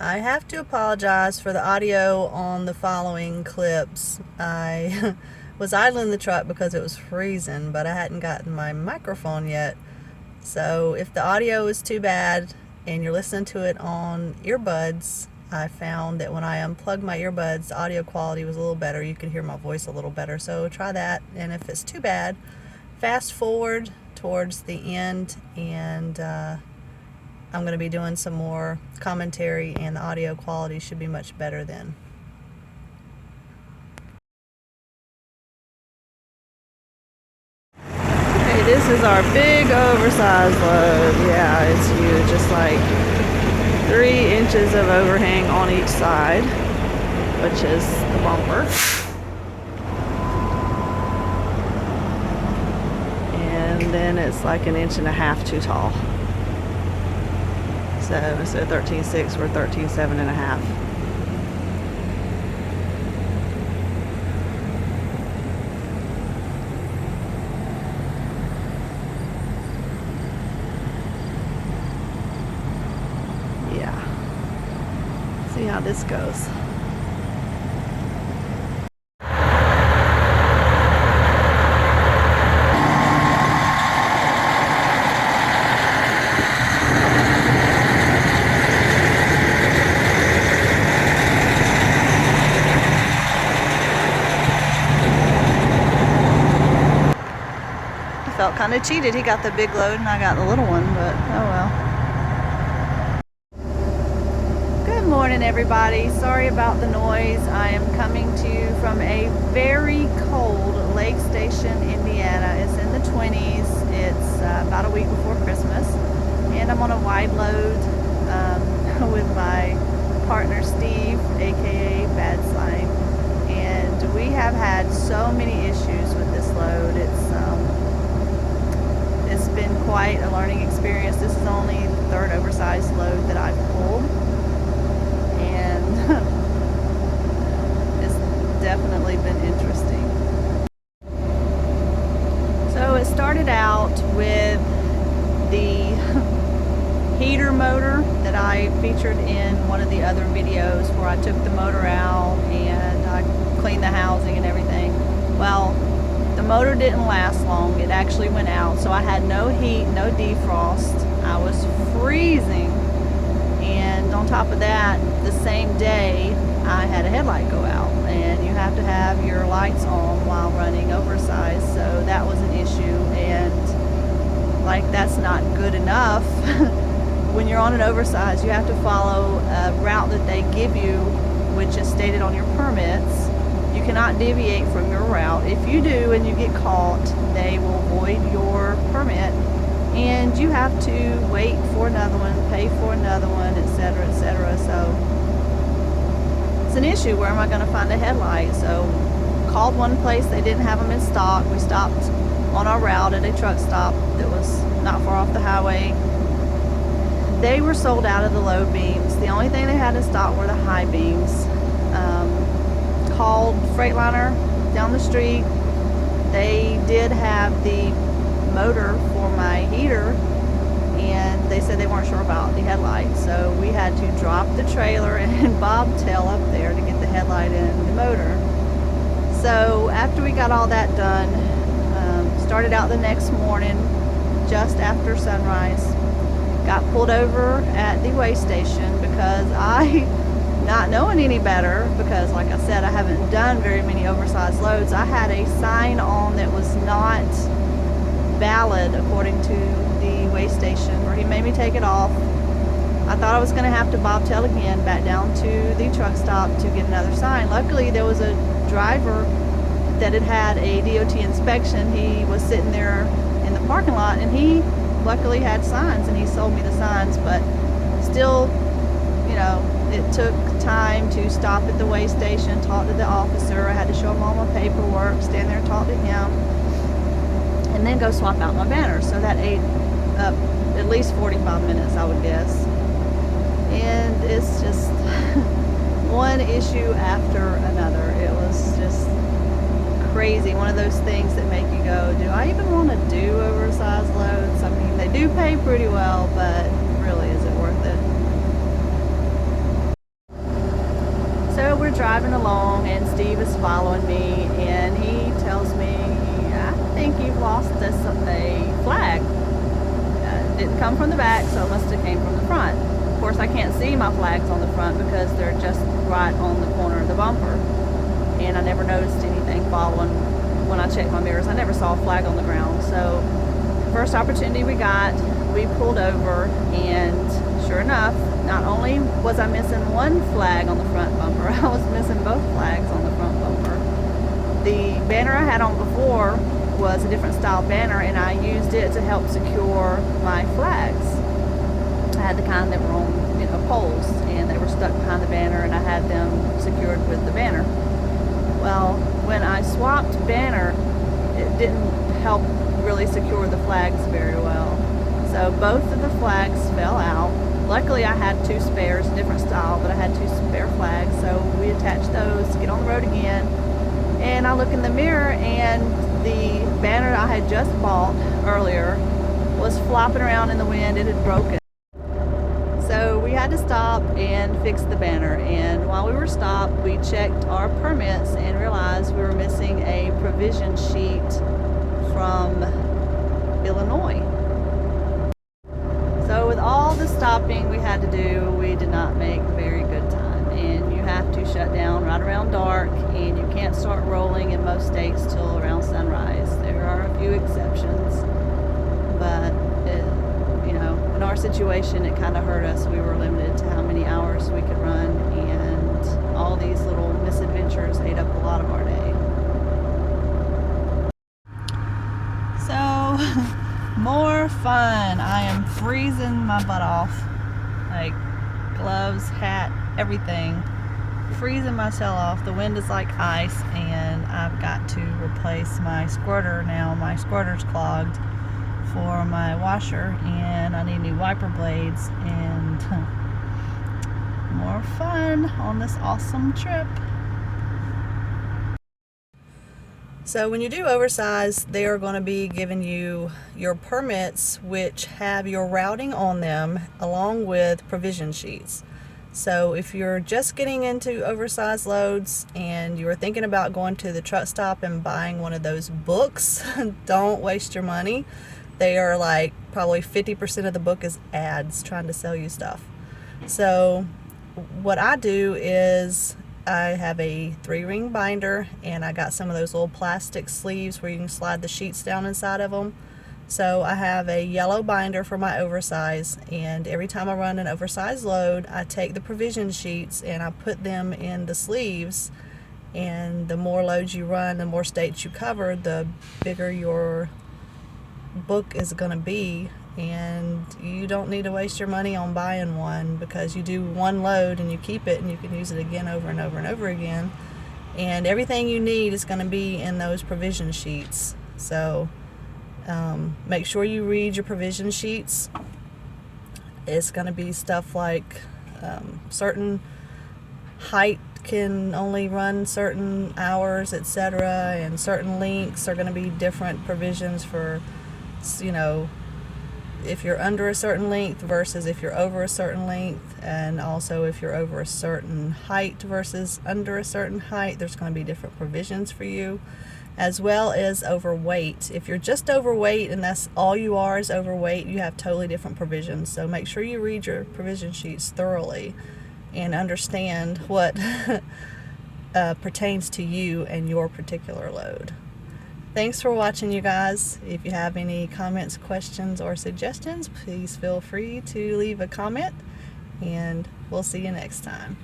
I have to apologize for the audio on the following clips. I was idling the truck because it was freezing, but I hadn't gotten my microphone yet. So if the audio is too bad and you're listening to it on earbuds, I found that when I unplugged my earbuds, the audio quality was a little better. You can hear my voice a little better. So try that. And if it's too bad, fast forward towards the end, and I'm going to be doing some more commentary, and the audio quality should be much better then. Okay, this is our big oversized load. Yeah, it's huge. It's like 3 inches of overhang on each side, which is the bumper. And then it's like 1.5 inches too tall. So instead of 13.6, we're 13.7.5. Yeah. See how this goes. Felt kind of cheated. He got the big load and I got the little one, but oh well. Good morning, everybody. Sorry about the noise. I am coming to you from a very cold Lake Station, Indiana. It's in the 20s. It's about a week before Christmas, and I'm on a wide load with my partner Steve, aka Bad Slime, and we have had so many issues with this load. It's been quite a learning experience. This is only the 3rd oversized load that I've pulled, and it's definitely been interesting. So it started out with the heater motor that I featured in one of the other videos, where I took the motor out and I cleaned the housing and everything. Well, the motor didn't last long. It actually went out, so I had no heat, no defrost. I was freezing, and on top of that, the same day I had a headlight go out, and you have to have your lights on while running oversized, so that was an issue. And like, that's not good enough. When you're on an oversized, you have to follow a route that they give you, which is stated on your permits. You cannot deviate from your route. If you do and you get caught, they will void your permit, and you have to wait for another one, pay for another one, etc., etc. So it's an issue. Where am I going to find a headlight? So called one place. They didn't have them in stock. We stopped on our route at a truck stop that was not far off the highway. They were sold out of the low beams. The only thing they had in stock were the high beams. Called Freightliner down the street. They did have the motor for my heater, and they said they weren't sure about the headlight, so we had to drop the trailer and bobtail up there to get the headlight and the motor. So after we got all that done, started out the next morning just after sunrise, got pulled over at the weigh station because not knowing any better, because like I said, I haven't done very many oversized loads. I had a sign on that was not valid according to the weigh station, where he made me take it off. I thought I was going to have to bobtail again back down to the truck stop to get another sign. Luckily, there was a driver that had had a DOT inspection. He was sitting there in the parking lot, and he luckily had signs, and he sold me the signs. But still, you know, it took time to stop at the weigh station, talk to the officer. I had to show him all my paperwork, stand there and talk to him, and then go swap out my banners. So that ate up at least 45 minutes, I would guess. And it's just one issue after another. It was just crazy. One of those things that make you go, do I even want to do oversized loads? I mean, they do pay pretty well, but really, is it worth it? driving along, and Steve is following me, and he tells me, I think you've lost a flag. It didn't come from the back, so it must have came from the front. Of course, I can't see my flags on the front because they're just right on the corner of the bumper. And I never noticed anything following when I checked my mirrors. I never saw a flag on the ground. So first opportunity we got, we pulled over, and sure enough, not only was I missing one flag on the front bumper, I was missing both flags on the front bumper. The banner I had on before was a different style banner, and I used it to help secure my flags. I had the kind that were on, poles, and they were stuck behind the banner, and I had them secured with the banner. Well, when I swapped banner, it didn't help really secure the flags very well. So both of the flags fell out. Luckily, I had two spares, different style, but I had two spare flags, so we attached those to get on the road again. And I look in the mirror, and the banner I had just bought earlier was flopping around in the wind. It had broken. So we had to stop and fix the banner, and while we were stopped, we checked our permits and realized we were missing a provision sheet from Illinois. So with all the stopping we had to do, we did not make very good time, and you have to shut down right around dark, and you can't start rolling in most states till around sunrise. There are a few exceptions, but in our situation, it kind of hurt us. We were limited to how many hours we could run, and all these little misadventures ate up a lot of our day. So, more fun. I am freezing my butt off. Like, gloves, hat, everything. Freezing my tail off. The wind is like ice, and I've got to replace my squirter now. My squirter's clogged for my washer, and I need new wiper blades, and more fun on this awesome trip. So when you do oversize, they are going to be giving you your permits, which have your routing on them along with provision sheets. So if you're just getting into oversized loads and you're thinking about going to the truck stop and buying one of those books, don't waste your money. They are like probably 50% of the book is ads trying to sell you stuff. So what I do is I have a 3-ring binder, and I got some of those little plastic sleeves where you can slide the sheets down inside of them. So I have a yellow binder for my oversize, and every time I run an oversized load, I take the provision sheets and I put them in the sleeves. And the more loads you run, the more states you cover, the bigger your book is going to be, and you don't need to waste your money on buying one, because you do one load and you keep it and you can use it again over and over and over again, and everything you need is going to be in those provision sheets. So make sure you read your provision sheets. It's going to be stuff like certain height can only run certain hours, etc., and certain lengths are going to be different provisions for, if you're under a certain length versus if you're over a certain length, and also if you're over a certain height versus under a certain height, there's going to be different provisions for you, as well as overweight. If you're just overweight and that's all you are is overweight, you have totally different provisions. So make sure you read your provision sheets thoroughly and understand what pertains to you and your particular load. Thanks for watching, you guys. If you have any comments, questions, or suggestions, please feel free to leave a comment, and we'll see you next time.